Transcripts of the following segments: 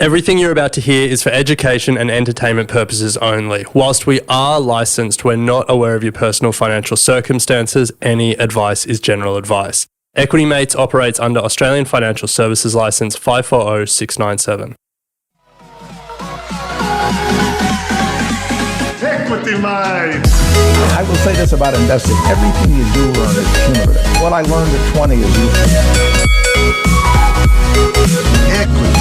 Everything you're about to hear is for education and entertainment purposes only. Whilst we are licensed, we're not aware of your personal financial circumstances. Any advice is general advice. Equity Mates operates under Australian Financial Services Licence 540697. Equity Mates! I will say this about investing. Everything you do learn is cumulative. What I learned at 20 is useful. Equity.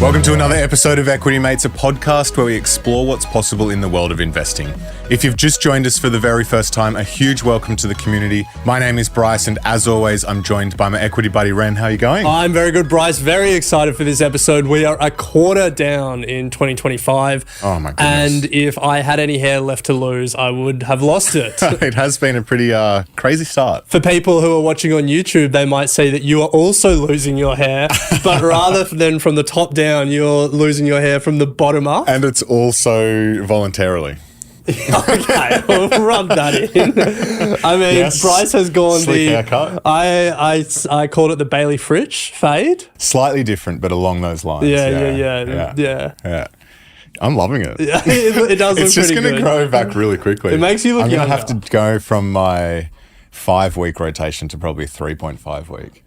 Welcome to another episode of Equity Mates, a podcast where we explore what's possible in the world of investing. If you've just joined us for the very first time, a huge welcome to the community. My name is Bryce, and as always, I'm joined by my equity buddy, Ren. How are you going? I'm very good, Bryce. Very excited for this episode. We are a quarter down in 2025. Oh my goodness. And if I had any hair left to lose, I would have lost it. It has been a pretty crazy start. For people who are watching on YouTube, they might say that you are also losing your hair, but rather than from the top down, you're losing your hair from the bottom up. And it's also voluntarily. Okay, we'll rub that in. I mean, yes. Bryce has gone Slick haircut. I called it the Bailey Fritsch fade. Slightly different, but along those lines. Yeah. I'm loving it. Yeah, it does look It's just pretty going to good. grow back really quickly. It makes you look I'm younger. going to have to go from my 5-week rotation to probably 3.5 week.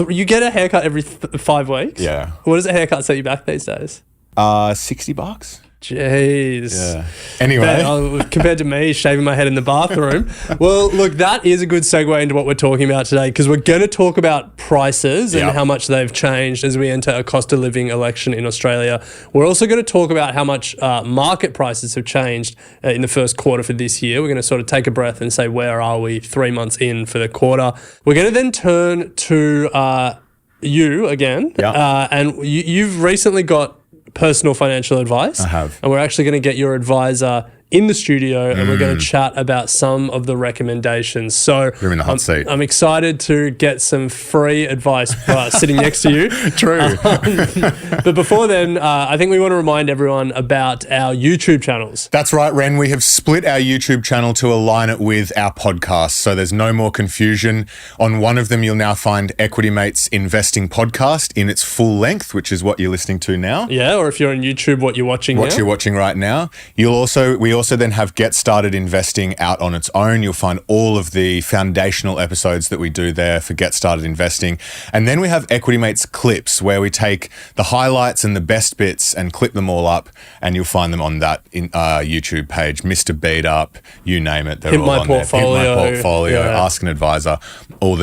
You get a haircut every 5 weeks? Yeah. What does a haircut set you back these days? $60. Jeez. Yeah. Anyway. Compared to me shaving my head in the bathroom. Well, look, that is a good segue into what we're talking about today, because we're going to talk about prices and how much they've changed as we enter a cost of living election in Australia. We're also going to talk about how much market prices have changed in the first quarter for this year. We're going to sort of take a breath and say, where are we 3 months in for the quarter? We're going to then turn to you again. Yeah. And you've recently got personal financial advice. I have. And we're actually going to get your advisor in the studio and we're going to chat about some of the recommendations. So You're in the hot seat. I'm excited to get some free advice sitting next to you. True. But before then, I think we want to remind everyone about our YouTube channels. That's right, Ren. We have split our YouTube channel to align it with our podcast, so there's no more confusion. On one of them, you'll now find Equity Mates Investing Podcast in its full length, which is what you're listening to now. Yeah, or if you're on YouTube, what you're watching now. What you're watching right now. We also then have Get Started Investing out on its own. You'll find all of the foundational episodes that we do there for Get Started Investing. And then we have Equity Mates Clips, where we take the highlights and the best bits and clip them all up, and you'll find them on that YouTube page. Mr. Beat Up, you name it. They're Hit all My on Portfolio. there. Hit My Portfolio, Yeah. Ask an Advisor, all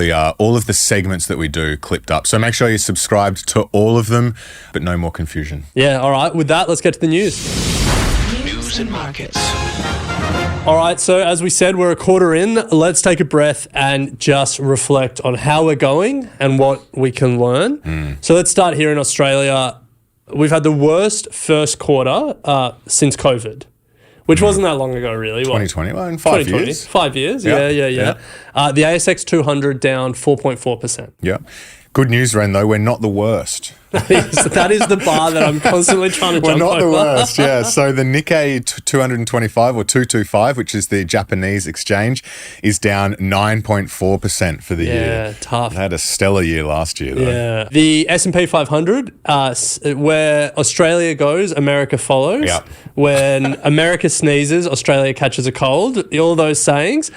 of the segments that we do clipped up. So make sure you're subscribed to all of them, but no more confusion. Yeah, all right. With that, let's get to the news. News and markets. All right, so as we said, we're a quarter in. Let's take a breath and just reflect on how we're going and what we can learn. So let's start here in Australia. We've had the worst first quarter since COVID, which wasn't that long ago, really. 2020, well, in 5 years. 5 years, Yeah. yeah. The ASX 200 down 4.4%. Yeah. Good news, Ren, though, we're not the worst. That is the bar that I'm constantly trying to We're jump not over. the worst, yeah. So the Nikkei 225 or 225, which is the Japanese exchange, is down 9.4% for the year. Yeah, tough. It had a stellar year last year, though. Yeah. The S&P 500, where Australia goes, America follows. Yeah. When America sneezes, Australia catches a cold. All those sayings.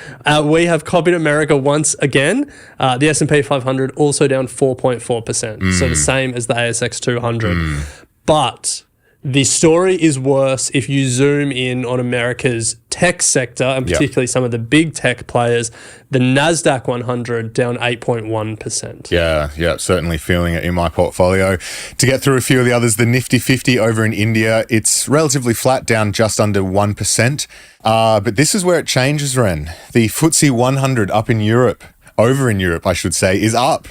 We have copied America once again. The S&P 500 also down 4.4%. So the same as the ASX 200. But the story is worse if you zoom in on America's tech sector, and particularly some of the big tech players. The NASDAQ 100 down 8.1%. Yeah, certainly feeling it in my portfolio. To get through a few of the others, the Nifty 50 over in India, it's relatively flat, down just under 1%. But this is where it changes, Ren. The FTSE 100 over in Europe, I should say, is up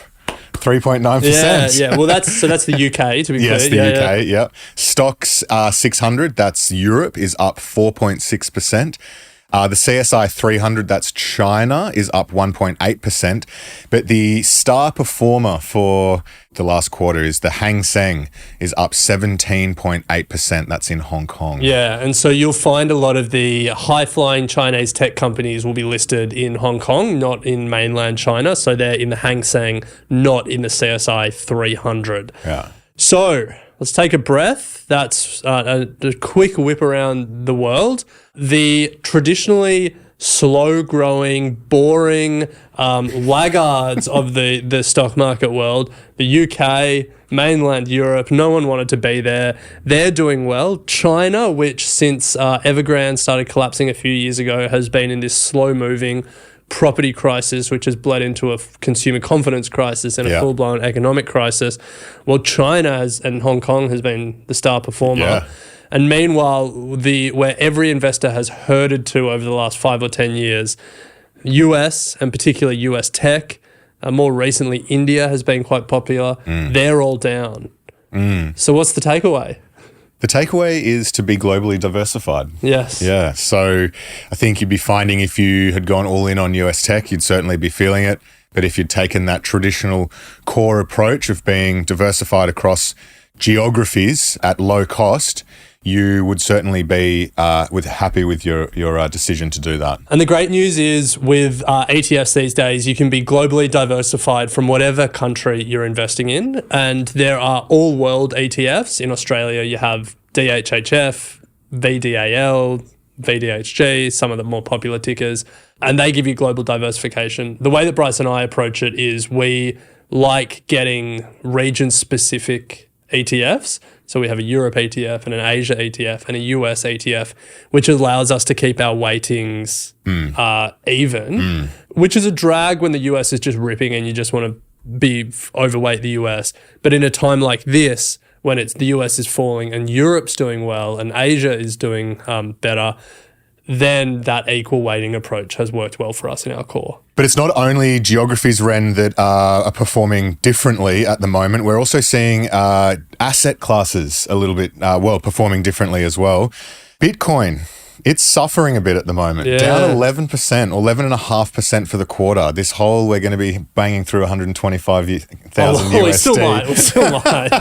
3.9%. Yeah. Well, that's the UK, to be clear. Yes, the UK, yeah. Stocks 600, that's Europe, is up 4.6%. The CSI 300, that's China, is up 1.8%. But the star performer for the last quarter is the Hang Seng, is up 17.8%. That's in Hong Kong. Yeah, and so you'll find a lot of the high-flying Chinese tech companies will be listed in Hong Kong, not in mainland China. So they're in the Hang Seng, not in the CSI 300. Yeah. So So let's take a breath. That's a quick whip around the world. The traditionally slow-growing, boring laggards of the stock market world, the UK, mainland Europe, no one wanted to be there. They're doing well. China, which since Evergrande started collapsing a few years ago, has been in this slow-moving property crisis, which has bled into a consumer confidence crisis and a full-blown economic crisis. Well, China and Hong Kong has been the star performer. Yeah. And meanwhile, where every investor has herded to over the last 5 or 10 years, US and particularly US tech, more recently India has been quite popular. They're all down. So what's the takeaway? The takeaway is to be globally diversified. Yes. Yeah. So I think you'd be finding if you had gone all in on US tech, you'd certainly be feeling it. But if you'd taken that traditional core approach of being diversified across geographies at low cost, you would certainly be happy with your decision to do that. And the great news is with ETFs these days, you can be globally diversified from whatever country you're investing in. And there are all world ETFs. In Australia, you have DHHF, VDAL, VDHG, some of the more popular tickers, and they give you global diversification. The way that Bryce and I approach it is we like getting region-specific ETFs. So we have a Europe ETF and an Asia ETF and a US ETF, which allows us to keep our weightings even, which is a drag when the US is just ripping and you just want to be overweight the US. But in a time like this, when the US is falling and Europe's doing well and Asia is doing better, then that equal weighting approach has worked well for us in our core. But it's not only geographies, Ren, that are performing differently at the moment. We're also seeing asset classes a little bit, performing differently as well. Bitcoin, it's suffering a bit at the moment. Yeah. Down 11%, 11.5% for the quarter. This whole, we're going to be banging through 125,000 USD. We still might.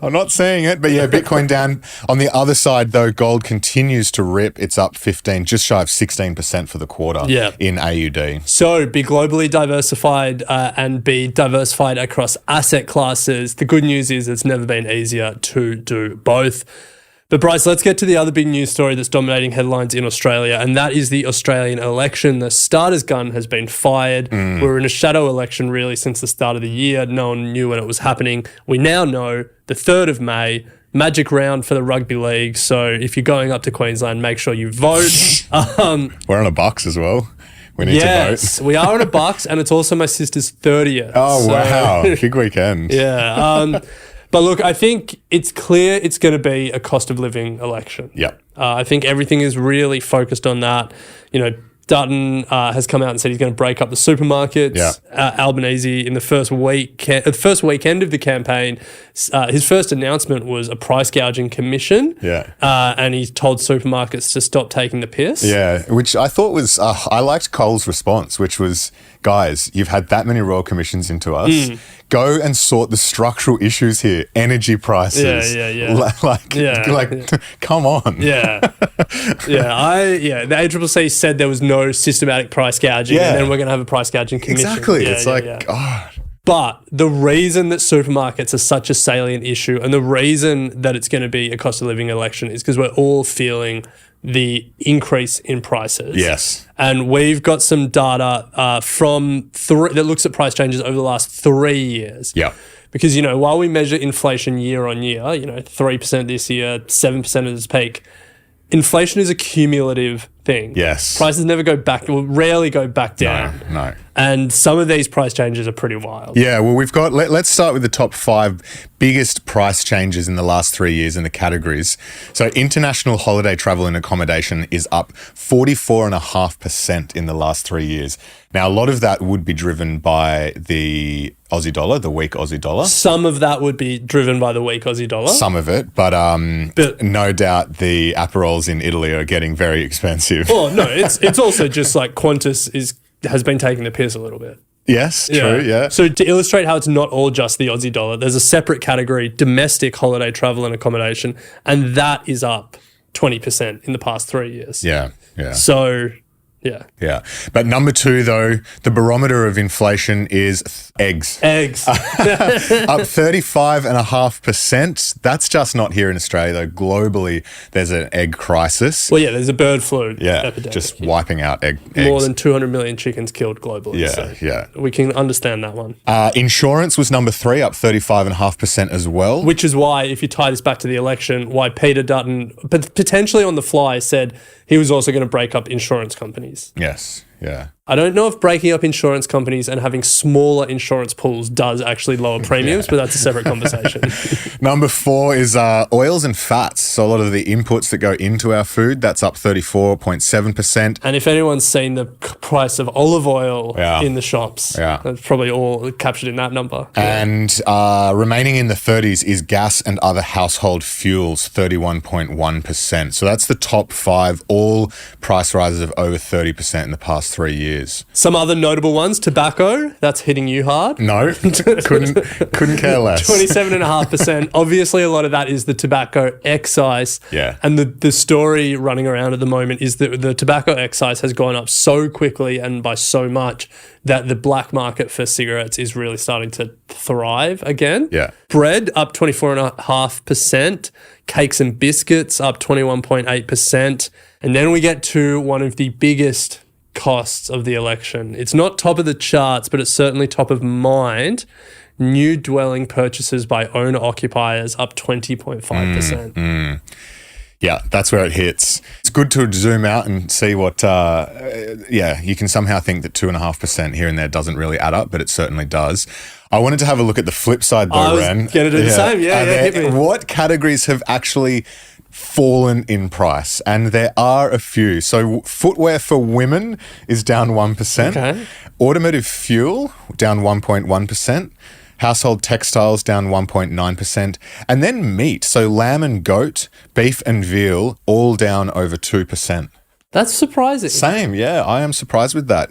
I'm not saying it, but yeah, Bitcoin down. On the other side, though, gold continues to rip. It's up 15, just shy of 16% for the quarter in AUD. So be globally diversified and be diversified across asset classes. The good news is it's never been easier to do both. But Bryce, let's get to the other big news story that's dominating headlines in Australia, and that is the Australian election. The starter's gun has been fired. We're in a shadow election really since the start of the year. No one knew when it was happening. We now know the 3rd of May, magic round for the rugby league. So if you're going up to Queensland, make sure you vote. We're on a bucks as well. We need to vote. Yes, we are on a bucks, and it's also my sister's 30th. Oh, wow. Big weekend. Yeah. But look, I think it's clear it's going to be a cost of living election. Yeah. I think everything is really focused on that. You know, Dutton has come out and said he's going to break up the supermarkets. Yeah. Albanese, in the first weekend of the campaign, his first announcement was a price gouging commission. Yeah. And he told supermarkets to stop taking the piss. Yeah, which I thought was, I liked Cole's response, which was, guys, you've had that many royal commissions into us. Go and sort the structural issues here. Energy prices. Yeah. Come on. Yeah. The ACCC said there was no systematic price gouging, and then we're going to have a price gouging commission. Exactly. God. But the reason that supermarkets are such a salient issue and the reason that it's going to be a cost of living election is because we're all feeling the increase in prices. Yes. And we've got some data that looks at price changes over the last 3 years. Yeah. Because, you know, while we measure inflation year on year, 3% this year, 7% at its peak, inflation is a cumulative thing. Yes. Prices rarely go back down. No. And some of these price changes are pretty wild. Yeah, well, we've got, let's start with the top 5 biggest price changes in the last 3 years in the categories. So international holiday travel and accommodation is up 44.5% in the last 3 years. Now, a lot of that would be driven by the Aussie dollar, the weak Aussie dollar. Some of that would be driven by the weak Aussie dollar. Some of it, but no doubt the Aperols in Italy are getting very expensive. Well, no, it's also just like Qantas has been taking the piss a little bit. Yes, true, yeah. So to illustrate how it's not all just the Aussie dollar, there's a separate category, domestic holiday travel and accommodation, and that is up 20% in the past 3 years. Yeah. So Yeah. Yeah. But number 2, though, the barometer of inflation is eggs. Eggs. Up 35.5%. That's just not here in Australia, though. Globally, there's an egg crisis. Well, yeah, there's a bird flu epidemic. Just wiping out eggs. More than 200 million chickens killed globally. Yeah, so yeah. We can understand that one. Insurance was number 3, up 35.5% as well. Which is why, if you tie this back to the election, why Peter Dutton, potentially on the fly, said he was also going to break up insurance companies. Yes, yeah. I don't know if breaking up insurance companies and having smaller insurance pools does actually lower premiums, but that's a separate conversation. Number 4 is oils and fats. So a lot of the inputs that go into our food, that's up 34.7%. And if anyone's seen the price of olive oil in the shops, that's probably all captured in that number. And remaining in the 30s is gas and other household fuels, 31.1%. So that's the top 5, all price rises of over 30% in the past 3 years. Some other notable ones, tobacco, that's hitting you hard. No, couldn't care less. 27.5%. Obviously, a lot of that is the tobacco excise. Yeah. And the story running around at the moment is that the tobacco excise has gone up so quickly and by so much that the black market for cigarettes is really starting to thrive again. Yeah. Bread up 24.5%. Cakes and biscuits up 21.8%. And then we get to one of the biggest costs of the election. It's not top of the charts, but it's certainly top of mind. New dwelling purchases by owner-occupiers up 20.5%. Yeah, that's where it hits. It's good to zoom out and see what, you can somehow think that 2.5% here and there doesn't really add up, but it certainly does. I wanted to have a look at the flip side though, Ren. I was going to do the same. Hit me. What categories have actually fallen in price? And there are a few. So footwear for women is down 1%. Okay. Automotive fuel down 1.1%. Household textiles down 1.9%. And then meat, so lamb and goat, beef and veal, all down over 2%. That's surprising. Same, yeah. I am surprised with that.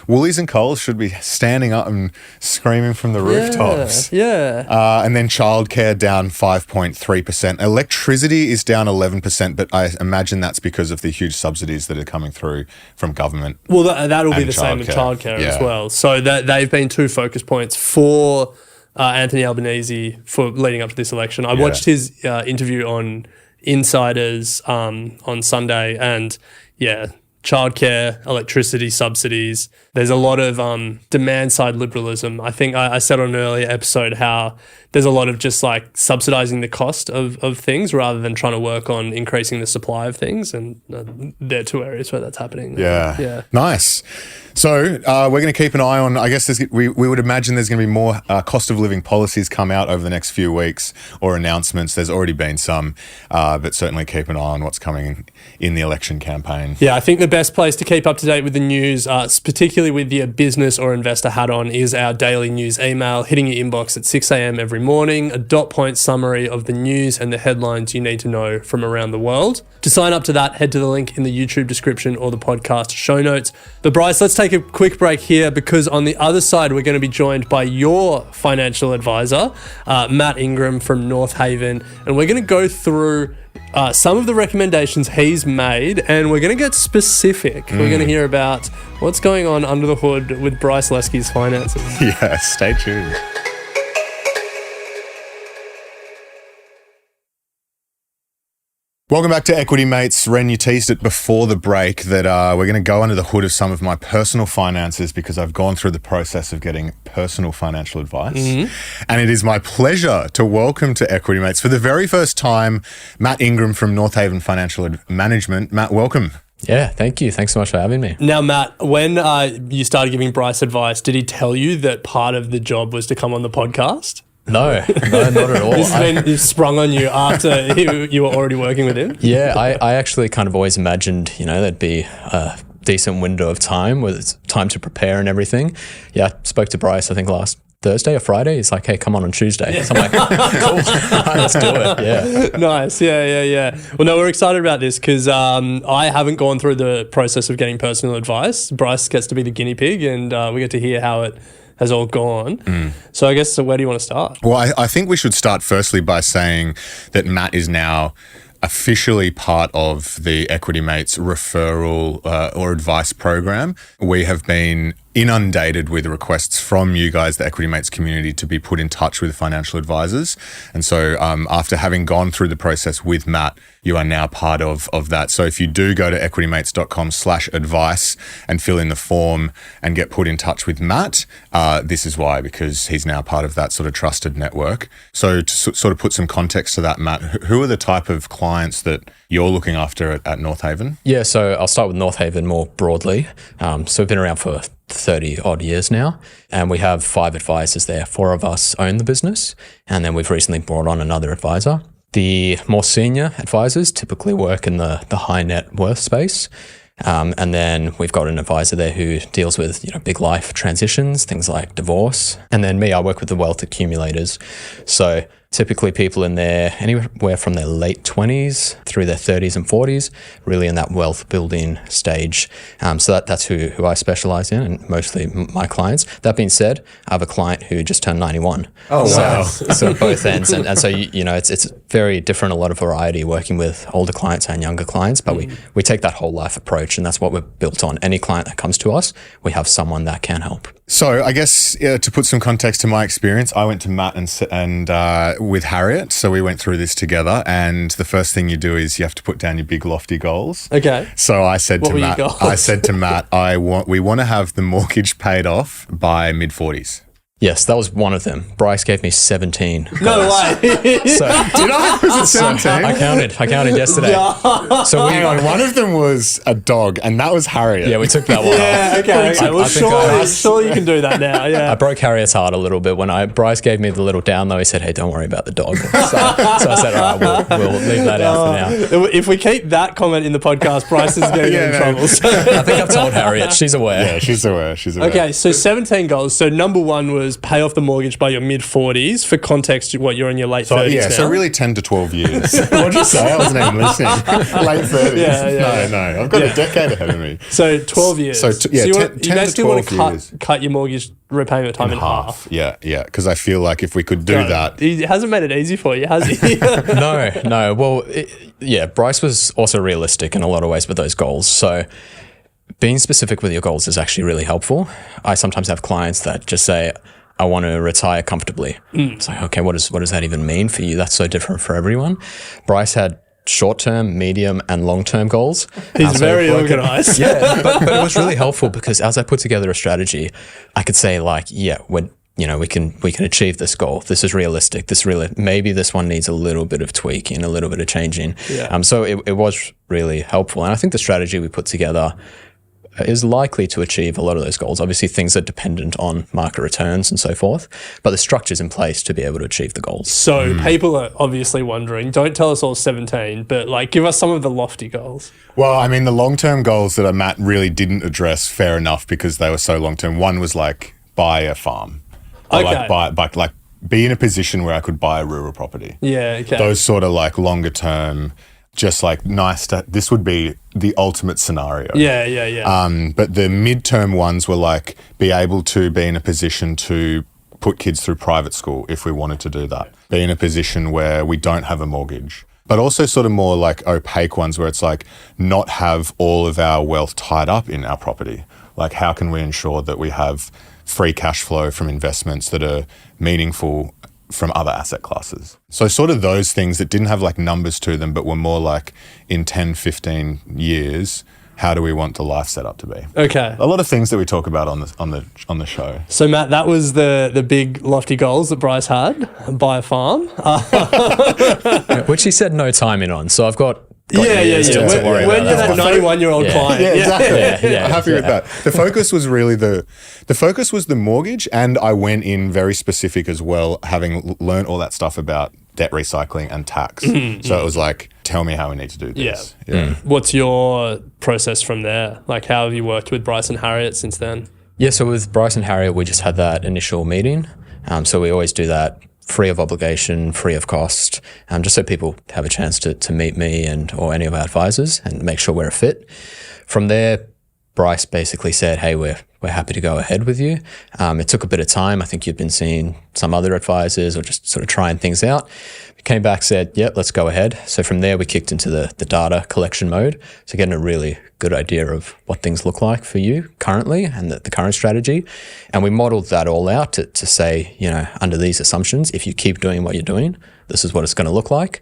Woolies and Coles should be standing up and screaming from the rooftops. Yeah. And then childcare down 5.3%. Electricity is down 11%, but I imagine that's because of the huge subsidies that are coming through from government. Well, that'll be the same with childcare as well. So they've been 2 focus points for Anthony Albanese for leading up to this election. I watched his interview on Insiders on Sunday, and childcare, electricity subsidies. There's a lot of demand side liberalism. I think I said on an earlier episode how there's a lot of just like subsidizing the cost of things rather than trying to work on increasing the supply of things. And there are 2 areas where that's happening. Yeah. Nice. So we're going to keep an eye on, I guess we would imagine there's going to be more cost of living policies come out over the next few weeks or announcements. There's already been some, but certainly keep an eye on what's coming in the election campaign. Yeah, I think the best place to keep up to date with the news, particularly with your business or investor hat on, is our daily news email hitting your inbox at 6 a.m. every morning, a dot point summary of the news and the headlines you need to know from around the world. To sign up to that, head to the link in the YouTube description or the podcast show notes. But Bryce, let's take a quick break here because on the other side, we're going to be joined by your financial advisor, Matt Ingram from Northhaven, and we're going to go through some of the recommendations he's made, and we're going to get specific. We're going to hear about what's going on under the hood with Bryce Lesky's finances. Yeah, stay tuned. Welcome back to Equity Mates. Ren, you teased it before the break that we're going to go under the hood of some of my personal finances because I've gone through the process of getting personal financial advice. And it is my pleasure to welcome to Equity Mates for the very first time, Matt Ingram from Northhaven Financial Management. Matt, welcome. Yeah, thank you. Thanks so much for having me. Now, Matt, when you started giving Bryce advice, did he tell you that part of the job was to come on the podcast? No, not at all. This has been sprung on you after you were already working with him? Yeah, I actually kind of always imagined, there'd be a decent window of time where it's time to prepare and everything. Yeah, I spoke to Bryce, I think last Thursday or Friday. He's like, hey, come on Tuesday. Yeah. So I'm like, cool, let's do it. Yeah. Nice. Yeah. Well, no, we're excited about this because I haven't gone through the process of getting personal advice. Bryce gets to be the guinea pig and we get to hear how it has all gone. So I guess, where do you want to start? Well, I think we should start firstly by saying that Matt is now officially part of the Equity Mates referral or advice program. We have been inundated with requests from you guys, the Equity Mates community, to be put in touch with financial advisors. And so after having gone through the process with Matt, you are now part of that. So if you do go to equitymates.com/advice and fill in the form and get put in touch with Matt, this is why, because he's now part of that sort of trusted network. So to sort of put some context to that, Matt, who are the type of clients that you're looking after at Northhaven? Yeah, so I'll start with Northhaven more broadly. So we've been around for 30 odd years now, and we have 5 advisors there. 4 of us own the business, and then we've recently brought on another advisor. The more senior advisors typically work in the high net worth space. And then we've got an advisor there who deals with, big life transitions, things like divorce. And then me, I work with the wealth accumulators. So typically people in there anywhere from their late 20s through their 30s and 40s, really in that wealth building stage. So that's who I specialize in, and mostly my clients. That being said, I have a client who just turned 91. Oh, wow. So both ends. And so, it's very different, a lot of variety working with older clients and younger clients, but we take that whole life approach, and that's what we're built on. Any client that comes to us, we have someone that can help. So I guess to put some context to my experience, I went to Matt and with Harriet. So we went through this together, and the first thing you do is you have to put down your big lofty goals. Okay. So I said to Matt, we want to have the mortgage paid off by mid-40s. Yes, that was one of them. Bryce gave me 17. No way. So, did I? Was it 17? I counted yesterday. So hang on, one of them was a dog, and that was Harriet. Yeah, we took that one off. Yeah, okay. Well, sure you can do that now, yeah. I broke Harriet's heart a little bit. When Bryce gave me the little down, though, he said, hey, don't worry about the dog. So I said, all right, we'll leave that out for now. If we keep that comment in the podcast, Bryce is going to get in trouble. So. I think I've told Harriet. She's aware. Yeah, she's aware. Okay, so 17 goals. So number one was pay off the mortgage by your mid-40s. For context, you're in your late 30s now. So really 10 to 12 years. What did you say? I wasn't even listening. Late 30s. Yeah. No. I've got a decade ahead of me. So 12 years. So, 10 you to 12 want to years. cut your mortgage repayment time in half. Yeah, because I feel like if we could do that. He hasn't made it easy for you, has he? No. Well, Bryce was also realistic in a lot of ways with those goals. So being specific with your goals is actually really helpful. I sometimes have clients that just say, I want to retire comfortably. It's like, okay, what does that even mean for you? That's so different for everyone. Bryce had short-term, medium, and long-term goals. He's very organised. Yeah, but it was really helpful because as I put together a strategy, I could say we can achieve this goal. This is realistic. Maybe this one needs a little bit of tweaking, a little bit of changing. Yeah. So it was really helpful, and I think the strategy we put together is likely to achieve a lot of those goals. Obviously, things are dependent on market returns and so forth, but the structure's in place to be able to achieve the goals. So people are obviously wondering, don't tell us all 17, but give us some of the lofty goals. Well, I mean, the long-term goals that Matt really didn't address, fair enough, because they were so long-term. One was buy a farm. Or be in a position where I could buy a rural property. Yeah, okay. Those sort of longer-term, just nice this would be the ultimate scenario. Yeah. But the midterm ones were be able to be in a position to put kids through private school if we wanted to do that. Be in a position where we don't have a mortgage. But also sort of more opaque ones where it's not have all of our wealth tied up in our property. How can we ensure that we have free cash flow from investments that are meaningful from other asset classes? So sort of those things that didn't have numbers to them, but were more in 10, 15 years, how do we want the life set up to be? Okay. A lot of things that we talk about on the show. So Matt, that was the big lofty goals that Bryce had. Buy a farm. Which he said no timing on. So I've got When you're that 91-year-old client. Yeah, exactly. Yeah, I'm happy with that. The focus was really the focus was the mortgage, and I went in very specific as well, having learned all that stuff about debt recycling and tax. So it was tell me how we need to do this. Yeah. What's your process from there? How have you worked with Bryce and Harriet since then? Yeah, so with Bryce and Harriet, we just had that initial meeting. So we always do that free of obligation, free of cost, just so people have a chance to meet me or any of our advisors and make sure we're a fit. From there, Bryce basically said, hey, we're we're happy to go ahead with you. It took a bit of time. I think you'd been seeing some other advisors or just sort of trying things out. We came back, said, yep, let's go ahead. So from there, we kicked into the data collection mode. So getting a really good idea of what things look like for you currently and the current strategy. And we modeled that all out to say, you know, under these assumptions, if you keep doing what you're doing, this is what it's going to look like.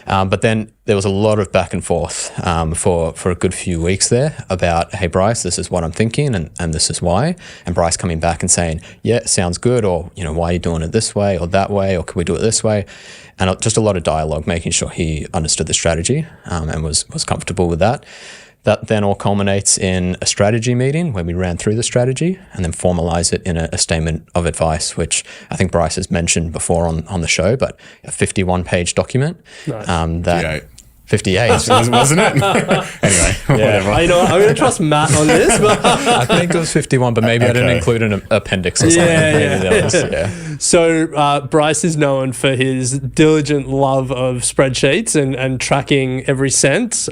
But then there was a lot of back and forth for a good few weeks there about, hey, Bryce, this is what I'm thinking and this is why. And Bryce coming back and saying, yeah, sounds good. Or, you know, why are you doing it this way or that way? Or can we do it this way? And just a lot of dialogue, making sure he understood the strategy and was comfortable with that. That then all culminates in a strategy meeting where we ran through the strategy and then formalize it in a statement of advice, which I think Bryce has mentioned before on the show, but a 51-page document. Nice. 58, wasn't it? Anyway, whatever. You know what? I'm going to trust Matt on this. But I think it was 51, but maybe I didn't include an appendix or something. Yeah. So Bryce is known for his diligent love of spreadsheets and tracking every cent.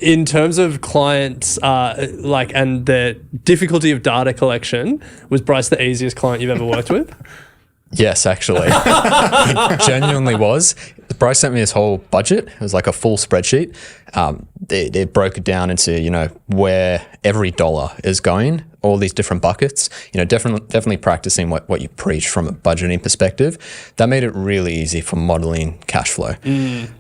In terms of clients, and the difficulty of data collection, was Bryce the easiest client you've ever worked with? Yes, actually. It genuinely was. Bryce sent me his whole budget. It was like a full spreadsheet. They broke it down into, you know, where every dollar is going, all these different buckets, you know, definitely practicing what you preach from a budgeting perspective. That made it really easy for modeling cash flow.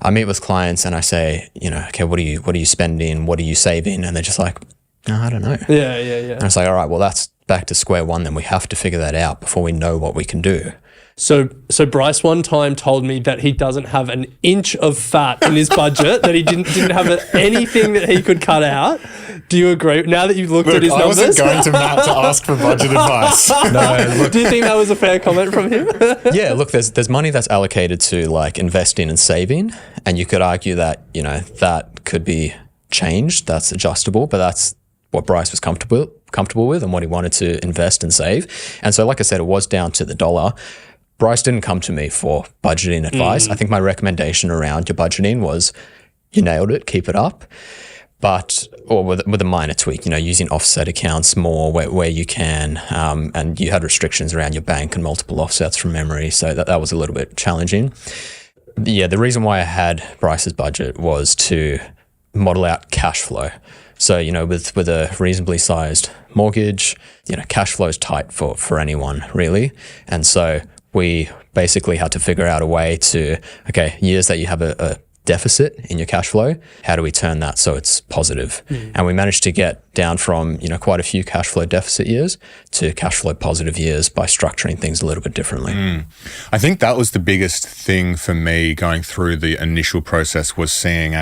I meet with clients and I say, you know, okay, what are you spending? What are you saving? And they're just like, no, I don't know. Yeah. And it's like, all right, well, that's back to square one. Then we have to figure that out before we know what we can do. So Bryce one time told me that he doesn't have an inch of fat in his budget, that he didn't have anything that he could cut out. Do you agree? Now that you've looked at his numbers, I wasn't going to Matt to ask for budget advice. No, look, do you think that was a fair comment from him? Yeah, look, there's money that's allocated to like investing and saving, and you could argue that, you know, that could be changed, that's adjustable, but that's what Bryce was comfortable with and what he wanted to invest and save. And so, like I said, it was down to the dollar. Bryce didn't come to me for budgeting advice. I think my recommendation around your budgeting was you nailed it, keep it up. Or with a minor tweak, you know, using offset accounts more where you can. And you had restrictions around your bank and multiple offsets from memory. So that was a little bit challenging. Yeah, the reason why I had Bryce's budget was to model out cash flow. So, you know, with a reasonably sized mortgage, you know, cash flow is tight for anyone really. And so we basically had to figure out a way to, okay, years that you have a deficit in your cash flow, how do we turn that so it's positive? And we managed to get down from, you know, quite a few cash flow deficit years to cash flow positive years by structuring things a little bit differently. I think that was the biggest thing for me going through the initial process, was seeing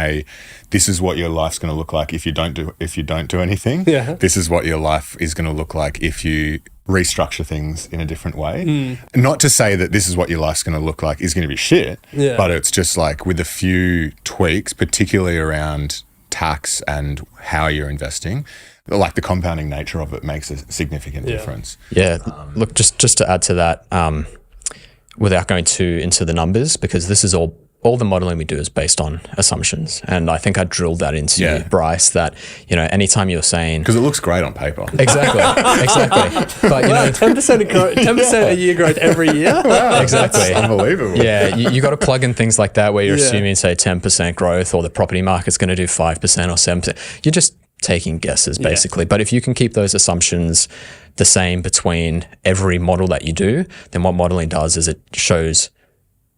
this is what your life's going to look like if you don't do anything. Yeah. This is what your life is going to look like if you restructure things in a different way. Not to say that this is what your life's going to look like is going to be shit, but it's just like with a few tweaks, particularly around tax and how you're investing, like the compounding nature of it makes a significant difference. Yeah. Look, just to add to that, without going too into the numbers, because this is all the modeling we do is based on assumptions. And I think I drilled that into Bryce that, you know, anytime you're saying... Because it looks great on paper. Exactly. But, you know... 10% a year growth every year? Wow, exactly. That's unbelievable. Yeah, you got to plug in things like that where you're assuming, say, 10% growth, or the property market's going to do 5% or 7%. You're just taking guesses, basically. But if you can keep those assumptions the same between every model that you do, then what modeling does is it shows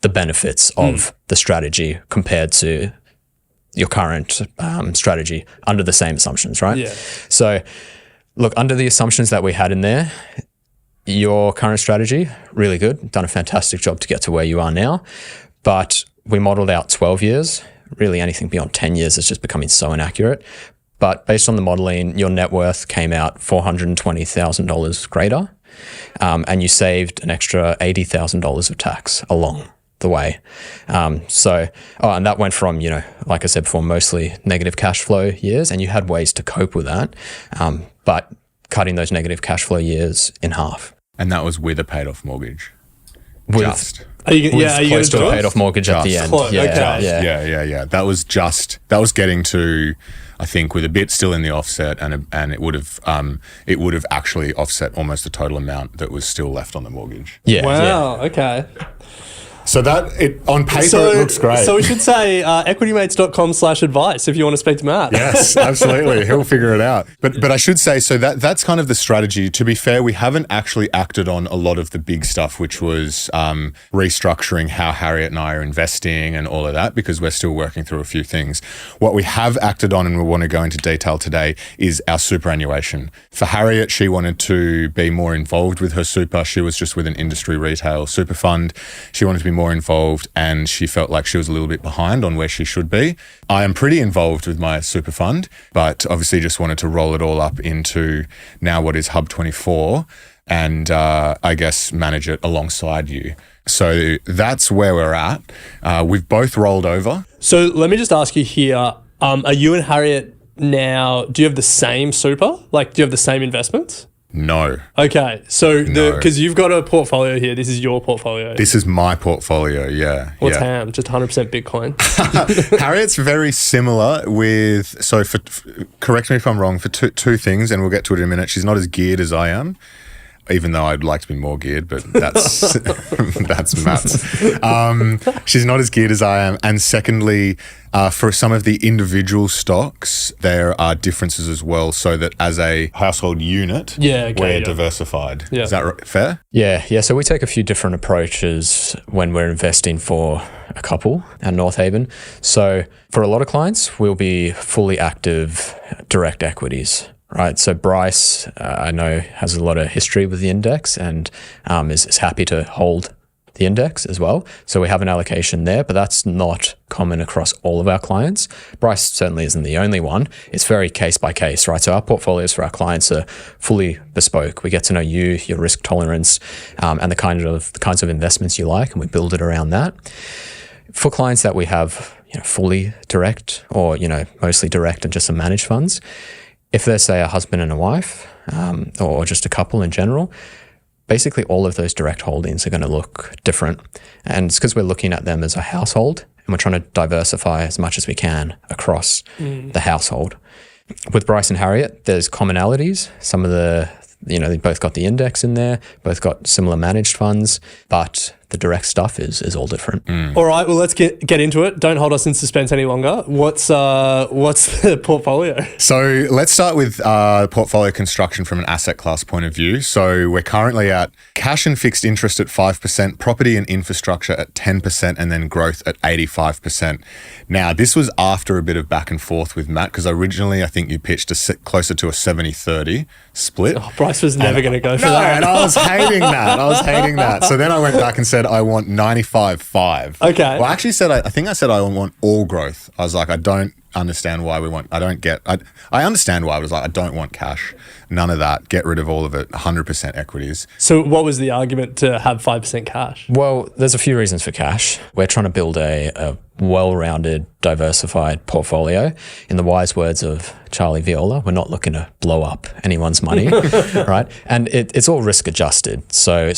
the benefits of the strategy compared to your current strategy under the same assumptions, right? Yeah. So, look, under the assumptions that we had in there, your current strategy, really good, done a fantastic job to get to where you are now. But we modeled out 12 years. Really, anything beyond 10 years is just becoming so inaccurate. But based on the modeling, your net worth came out $420,000 greater, and you saved an extra $80,000 of tax along the way. And that went from, you know, like I said before, mostly negative cash flow years, and you had ways to cope with that, but cutting those negative cash flow years in half. And that was with a paid off mortgage. Are you close to a paid off mortgage at the end? Yeah. That was getting to, I think, with a bit still in the offset, and it would have actually offset almost the total amount that was still left on the mortgage. Yeah. Wow. Yeah. Okay. So on paper it looks great. So we should say equitymates.com/advice if you want to speak to Matt. Yes, absolutely. He'll figure it out. But I should say, so that's kind of the strategy. To be fair, we haven't actually acted on a lot of the big stuff, which was restructuring how Harriet and I are investing and all of that, because we're still working through a few things. What we have acted on, and we want to go into detail today, is our superannuation. For Harriet, she wanted to be more involved with her super. She was just with an industry retail super fund. She wanted to be more involved, and she felt like she was a little bit behind on where she should be. I am pretty involved with my super fund, but obviously just wanted to roll it all up into now what is Hub 24 and I guess manage it alongside you. So that's where we're at. We've both rolled over. So let me just ask you here, are you and Harriet now, do you have the same super? Like, do you have the same investments? No. Okay, so No. because you've got a portfolio here, this is your portfolio. This is my portfolio, yeah. What's yeah. Ham? Just 100% Bitcoin. Harriet's very similar with, so correct me if I'm wrong, for two things, and we'll get to it in a minute. She's not as geared as I am, even though I'd like to be more geared, but that's that's Matt's. She's not as geared as I am. And secondly, for some of the individual stocks, there are differences as well, so that as a household unit, we're diversified. Yeah. Is that fair? Yeah. So we take a few different approaches when we're investing for a couple at Northhaven. So for a lot of clients, we'll be fully active direct equities. Right, so Bryce, I know, has a lot of history with the index and is happy to hold the index as well. So we have an allocation there, but that's not common across all of our clients. Bryce certainly isn't the only one. It's very case by case, right? So our portfolios for our clients are fully bespoke. We get to know you, your risk tolerance, and the kinds of investments you like, and we build it around that. For clients that we have, fully direct or mostly direct and just some managed funds. If they're, say, a husband and a wife, or just a couple in general, basically all of those direct holdings are going to look different. And it's because we're looking at them as a household and we're trying to diversify as much as we can across the household. With Bryce and Harriet, there's commonalities. Some of they both got the index in there, both got similar managed funds, but the direct stuff is all different. All right, well, let's get into it. Don't hold us in suspense any longer. What's the portfolio? So let's start with portfolio construction from an asset class point of view. So we're currently at cash and fixed interest at 5%, property and infrastructure at 10%, and then growth at 85%. Now, this was after a bit of back and forth with Matt, because originally I think you pitched closer to a 70-30 split. Oh, Bryce was never going to go for No, that. and I was hating that. So then I went back and said, I want 95-5. Okay. Well, I actually said, I think I said I want all growth. I was like, I don't understand why I understand why. I was like, I don't want cash. None of that. Get rid of all of it. 100% equities. So what was the argument to have 5% cash? Well, there's a few reasons for cash. We're trying to build a well-rounded, diversified portfolio. In the wise words of Charlie Viola, we're not looking to blow up anyone's money, right? And it's all risk adjusted. So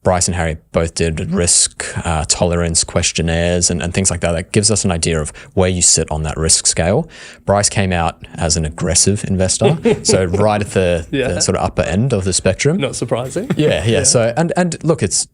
Bryce and Harry both did risk tolerance questionnaires and things like that. That gives us an idea of where you sit on that risk scale. Bryce came out as an aggressive investor, so right at the sort of upper end of the spectrum. Not surprising. Yeah. So and look, it's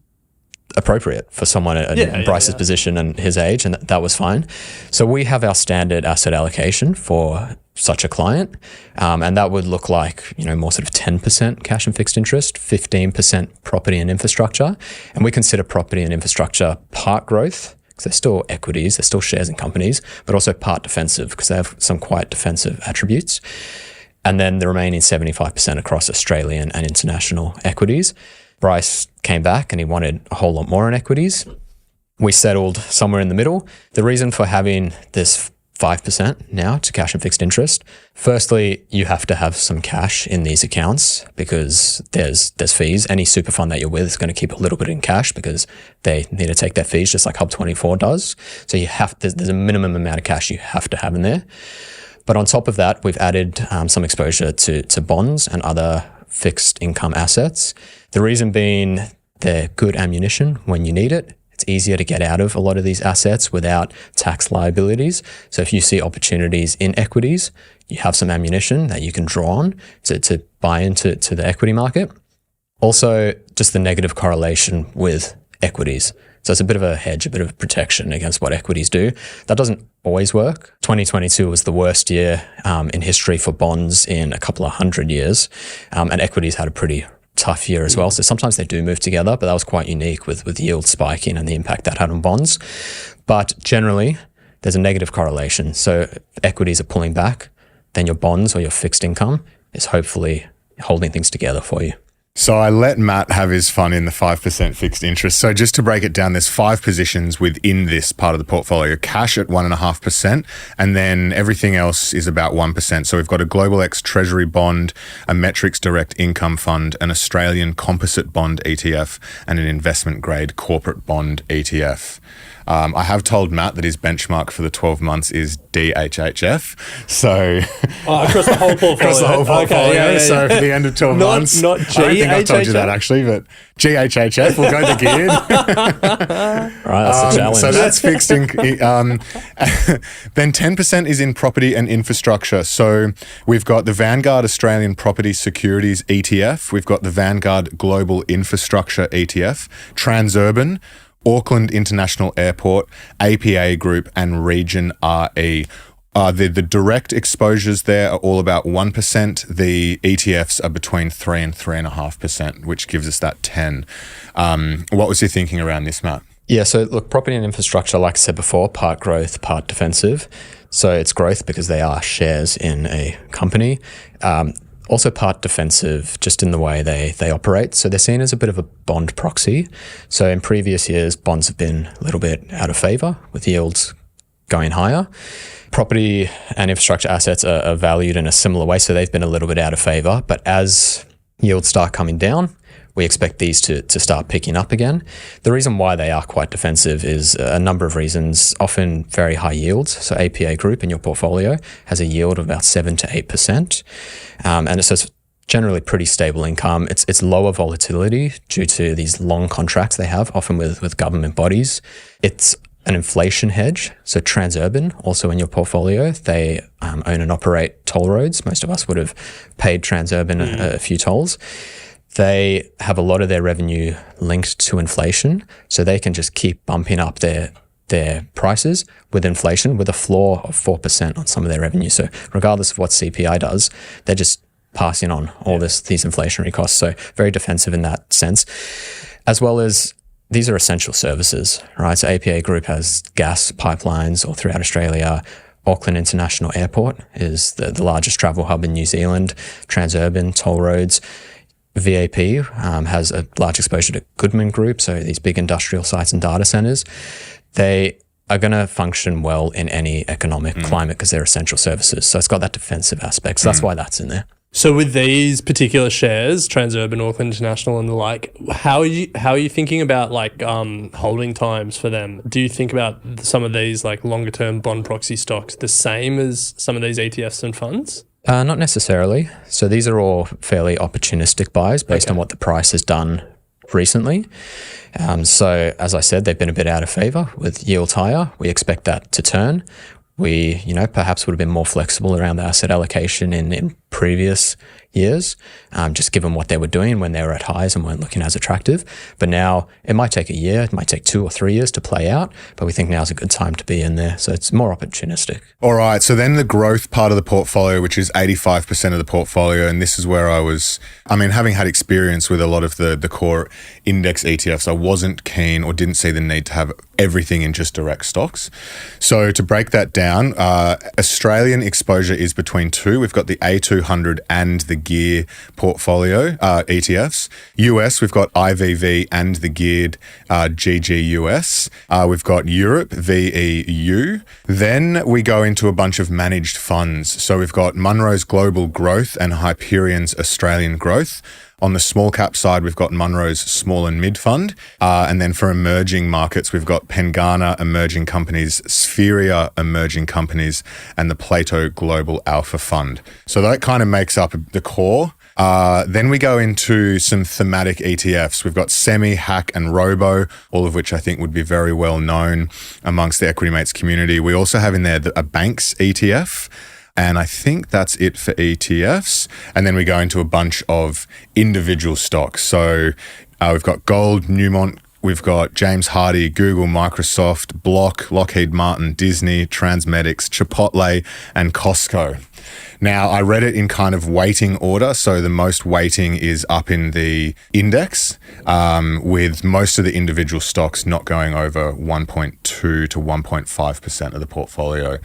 appropriate for someone in Bryce's position and his age, and that was fine. So we have our standard asset allocation for such a client, and that would look like more sort of 10% cash and fixed interest, 15% property and infrastructure, and we consider property and infrastructure part growth because they're still equities, they're still shares in companies, but also part defensive because they have some quite defensive attributes, and then the remaining 75% across Australian and international equities. Bryce came back and he wanted a whole lot more in equities. We settled somewhere in the middle. The reason for having this 5% now to cash and fixed interest, firstly, you have to have some cash in these accounts because there's fees. Any super fund that you're with is going to keep a little bit in cash because they need to take their fees just like Hub 24 does. So there's a minimum amount of cash you have to have in there. But on top of that, we've added some exposure to bonds and other fixed income assets. The reason being they're good ammunition when you need it. It's easier to get out of a lot of these assets without tax liabilities. So if you see opportunities in equities, you have some ammunition that you can draw on to buy into the equity market. Also, just the negative correlation with equities. So it's a bit of a hedge, a bit of a protection against what equities do. That doesn't always work. 2022 was the worst year in history for bonds in a couple of 100 years. And equities had a pretty tough year as well. So sometimes they do move together, but that was quite unique with yield spiking and the impact that had on bonds. But generally, there's a negative correlation. So if equities are pulling back, then your bonds or your fixed income is hopefully holding things together for you. So I let Matt have his fun in the 5% fixed interest. So just to break it down, there's 5 positions within this part of the portfolio. Cash at 1.5%, and then everything else is about 1%. So we've got a Global X Treasury bond, a Metrics Direct Income Fund, an Australian Composite Bond ETF, and an investment grade corporate bond ETF. I have told Matt that his benchmark for the 12 months is DHHF. So across the whole portfolio. Across the whole portfolio. Okay, yeah. So for the end of 12 months. Not I don't think I've told you that GHHF? actually, but GHHF, we'll go the geared. Right, that's the challenge. So that's fixed. Then 10% is in property and infrastructure. So we've got the Vanguard Australian Property Securities ETF. We've got the Vanguard Global Infrastructure ETF, Transurban, Auckland International Airport, APA Group, and Region RE. The direct exposures there are all about 1%. The ETFs are between 3 and 3.5%, which gives us that 10. What was your thinking around this, Matt? Yeah, so look, property and infrastructure, like I said before, part growth, part defensive. So it's growth because they are shares in a company. Also part defensive just in the way they operate. So they're seen as a bit of a bond proxy. So in previous years, bonds have been a little bit out of favor with yields going higher. Property and infrastructure assets are valued in a similar way. So they've been a little bit out of favor. But as yields start coming down, we expect these to start picking up again. The reason why they are quite defensive is a number of reasons, often very high yields. So APA Group in your portfolio has a yield of about 7 to 8%. And it's generally pretty stable income. It's lower volatility due to these long contracts they have, often with government bodies. It's an inflation hedge. So Transurban, also in your portfolio, they own and operate toll roads. Most of us would have paid Transurban a few tolls. They have a lot of their revenue linked to inflation, so they can just keep bumping up their prices with inflation with a floor of 4% on some of their revenue. So regardless of what CPI does, they're just passing on all these inflationary costs. So very defensive in that sense, as well as these are essential services, right? So APA Group has gas pipelines all throughout Australia. Auckland International Airport is the largest travel hub in New Zealand. Transurban, toll roads. VAP has a large exposure to Goodman Group, so these big industrial sites and data centers. They are going to function well in any economic climate because they're essential services. So it's got that defensive aspect. So that's why that's in there. So with these particular shares, Transurban, Auckland International, and the like, how are you thinking about like holding times for them? Do you think about some of these like longer term bond proxy stocks the same as some of these ETFs and funds? Not necessarily. So these are all fairly opportunistic buys based on what the price has done recently. So as I said, they've been a bit out of favor with yields higher. We expect that to turn. We, perhaps would have been more flexible around the asset allocation in previous years, just given what they were doing when they were at highs and weren't looking as attractive. But now it might take a year, it might take 2 or 3 years to play out, but we think now's a good time to be in there. So it's more opportunistic. All right. So then the growth part of the portfolio, which is 85% of the portfolio. And this is where having had experience with a lot of the core index ETFs, I wasn't keen or didn't see the need to have everything in just direct stocks. So to break that down, Australian exposure is between 2. We've got the A200 and the Gear portfolio ETFs. US, we've got IVV and the geared GGUS. We've got Europe, VEU. Then we go into a bunch of managed funds. So we've got Munro's Global Growth and Hyperion's Australian Growth. On the small cap side, we've got Munro's Small and Mid Fund. And then for emerging markets, we've got Pengana Emerging Companies, Spheria Emerging Companies, and the Plato Global Alpha Fund. So that kind of makes up the core. Then we go into some thematic ETFs. We've got Semi, Hack, and Robo, all of which I think would be very well known amongst the Equity Mates community. We also have in there a Banks ETF. And I think that's it for ETFs. And then we go into a bunch of individual stocks. So we've got Gold, Newmont, we've got James Hardie, Google, Microsoft, Block, Lockheed Martin, Disney, Transmedics, Chipotle, and Costco. Now, I read it in kind of weighting order. So the most weighting is up in the index, with most of the individual stocks not going over 1.2 to 1.5% of the portfolio.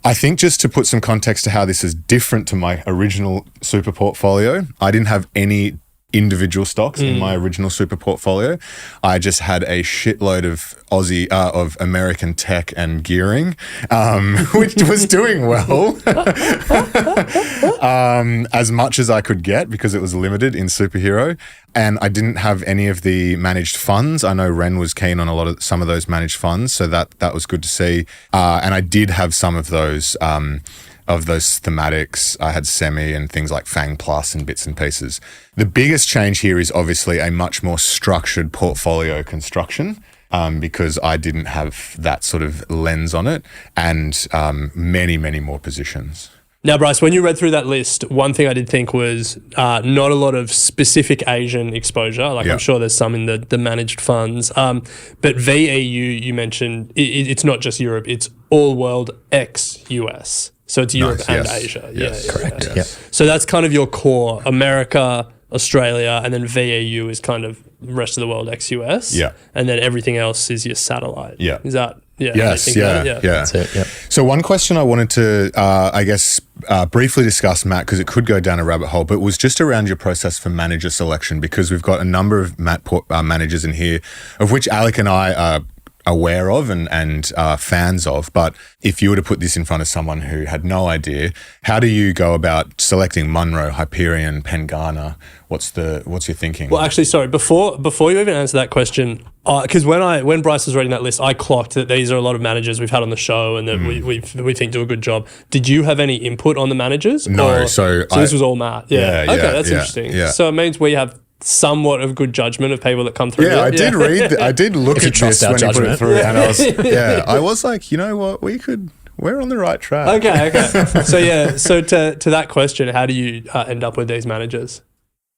I think just to put some context to how this is different to my original super portfolio, I didn't have any individual stocks in my original super portfolio. I just had a shitload of of American tech and gearing, which was doing well, as much as I could get because it was limited in Superhero. And I didn't have any of the managed funds. I know Ren was keen on some of those managed funds, so that was good to see. And I did have some of those thematics. I had Semi and things like Fang Plus and bits and pieces. The biggest change here is obviously a much more structured portfolio construction, because I didn't have that sort of lens on it, and many, many more positions. Now, Bryce, when you read through that list, one thing I did think was not a lot of specific Asian exposure. I'm sure there's some in the managed funds. But VEU, you mentioned, it's not just Europe, it's all world ex-US. So it's Europe and Asia. Yes. Correct. Yeah. So that's kind of your core, America, Australia, and then VEU is kind of rest of the world ex-US. Yeah. And then everything else is your satellite. Yeah. Is that... Yeah, yes, yeah. That's it, yep. So one question I wanted to, briefly discuss, Matt, because it could go down a rabbit hole, but was just around your process for manager selection, because we've got a number of managers in here, of which Alec and I are aware of and fans of. But if you were to put this in front of someone who had no idea, how do you go about selecting Munro, Hyperion, Pengana? What's your thinking? Well, actually, sorry, before you even answer that question, because when Bryce was reading that list, I clocked that these are a lot of managers we've had on the show and that we think do a good job. Did you have any input on the managers? No, so this was all Matt. Yeah. Okay, that's interesting. Yeah. So it means we have somewhat of good judgment of people that come through. Yeah, I did read. I did look at this when you put it through, and I was like, you know what, we're on the right track. Okay. So to that question, how do you end up with these managers?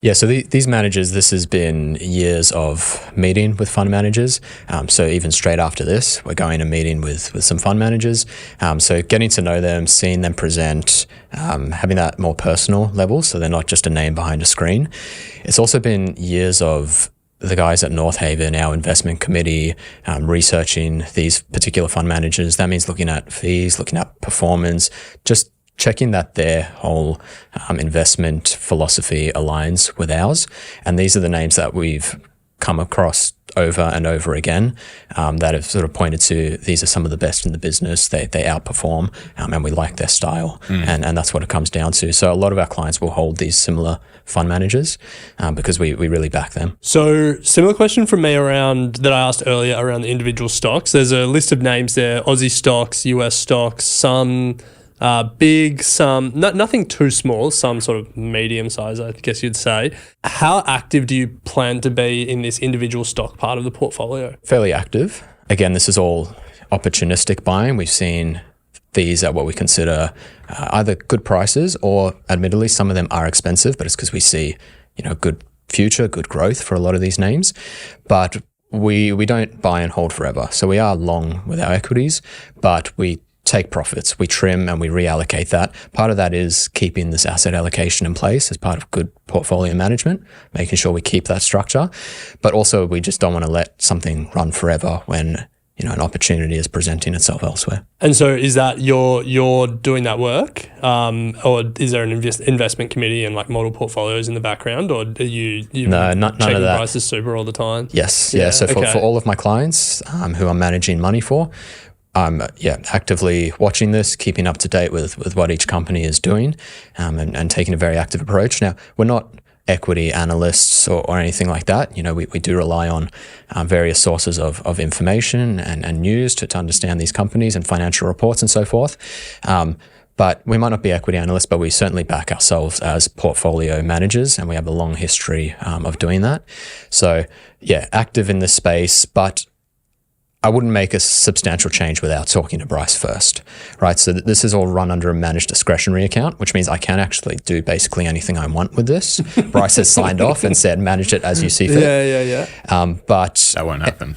Yeah, so these managers, this has been years of meeting with fund managers. So even straight after this, we're going and meeting with some fund managers. So getting to know them, seeing them present, having that more personal level, so they're not just a name behind a screen. It's also been years of the guys at Northhaven, our investment committee, researching these particular fund managers. That means looking at fees, looking at performance, just checking that their whole investment philosophy aligns with ours. And these are the names that we've come across over and over again that have sort of pointed to these are some of the best in the business. They outperform and we like their style. And that's what it comes down to. So a lot of our clients will hold these similar fund managers because we really back them. So similar question from me that I asked earlier around the individual stocks. There's a list of names there, Aussie stocks, US stocks, some big, some nothing too small, some sort of medium size, I guess you'd say. How active do you plan to be in this individual stock part of the portfolio? Fairly active. Again, this is all opportunistic buying. We've seen these at what we consider either good prices or, admittedly, some of them are expensive, but it's because we see, good future, good growth for a lot of these names. But we don't buy and hold forever. So we are long with our equities, but we take profits, we trim and we reallocate that. Part of that is keeping this asset allocation in place as part of good portfolio management, making sure we keep that structure. But also we just don't want to let something run forever when an opportunity is presenting itself elsewhere. And so is that you're doing that work, or is there an investment committee and like model portportfolios in the background, or are you none of that. Prices super all the time? Yes, yeah. So for all of my clients who I'm managing money for, I'm actively watching this, keeping up to date with what each company is doing, and taking a very active approach. Now, we're not equity analysts or anything like that. We do rely on various sources of information and news to understand these companies and financial reports and so forth. But we might not be equity analysts, but we certainly back ourselves as portfolio managers, and we have a long history of doing that. So yeah, active in this space, but I wouldn't make a substantial change without talking to Bryce first, right? So this is all run under a managed discretionary account, which means I can actually do basically anything I want with this. Bryce has signed off and said, manage it as you see fit. Yeah. But That won't happen.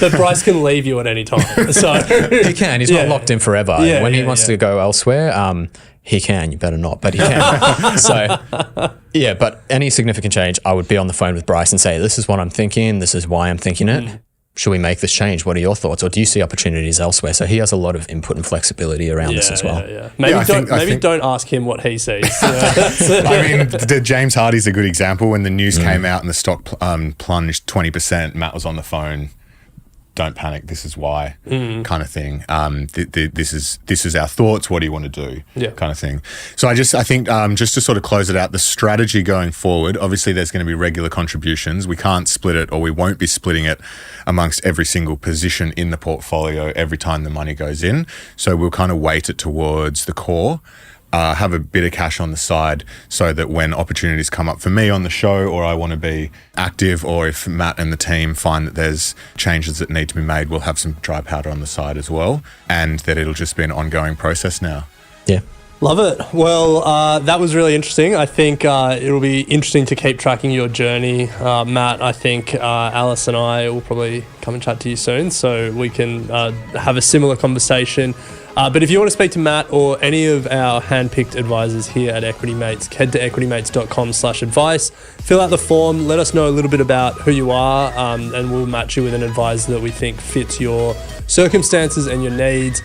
But Bryce can leave you at any time. So he can. He's not locked in forever. Yeah, when he wants to go elsewhere, he can. You better not, but he can. So, yeah, but any significant change, I would be on the phone with Bryce and say, this is what I'm thinking. This is why I'm thinking it. Should we make this change? What are your thoughts? Or do you see opportunities elsewhere? So he has a lot of input and flexibility around this as well. Yeah. Maybe don't ask him what he sees. I mean, James Hardy's a good example. When the news came out and the stock plunged 20%, Matt was on the phone. Don't panic. This is why, kind of thing. This is our thoughts. What do you want to do? Yeah. Kind of thing. So I think just to sort of close it out, the strategy going forward. Obviously, there's going to be regular contributions. We can't split it, or we won't be splitting it amongst every single position in the portfolio every time the money goes in. So we'll kind of weight it towards the core. Have a bit of cash on the side so that when opportunities come up for me on the show, or I want to be active, or if Matt and the team find that there's changes that need to be made, we'll have some dry powder on the side as well, and that it'll just be an ongoing process now. Yeah. Love it. Well, that was really interesting. I think it'll be interesting to keep tracking your journey. Matt, I think Alice and I will probably come and chat to you soon so we can have a similar conversation. But if you want to speak to Matt or any of our handpicked advisors here at Equity Mates, head to equitymates.com/advice, fill out the form, let us know a little bit about who you are, and we'll match you with an advisor that we think fits your circumstances and your needs.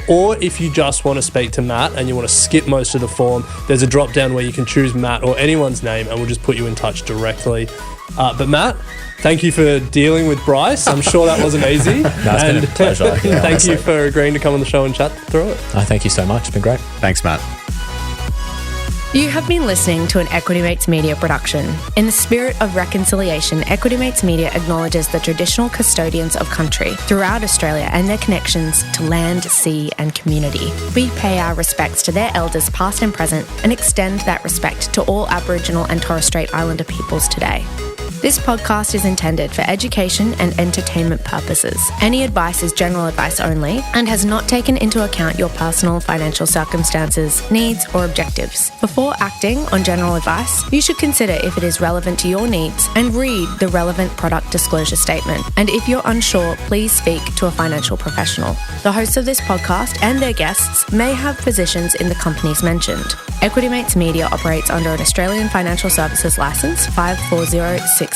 Or if you just want to speak to Matt and you want to skip most of the form, there's a drop down where you can choose Matt or anyone's name and we'll just put you in touch directly. But Matt, thank you for dealing with Bryce. I'm sure that wasn't easy. It's been a pleasure. Yeah, thank you for agreeing to come on the show and chat through it. Thank you so much. It's been great. Thanks, Matt. You have been listening to an Equity Mates Media production. In the spirit of reconciliation, Equity Mates Media acknowledges the traditional custodians of country throughout Australia and their connections to land, sea and community. We pay our respects to their elders past and present and extend that respect to all Aboriginal and Torres Strait Islander peoples today. This podcast is intended for education and entertainment purposes. Any advice is general advice only and has not taken into account your personal financial circumstances, needs, or objectives. Before acting on general advice, you should consider if it is relevant to your needs and read the relevant product disclosure statement. And if you're unsure, please speak to a financial professional. The hosts of this podcast and their guests may have positions in the companies mentioned. Equity Mates Media operates under an Australian Financial Services Licence 540697.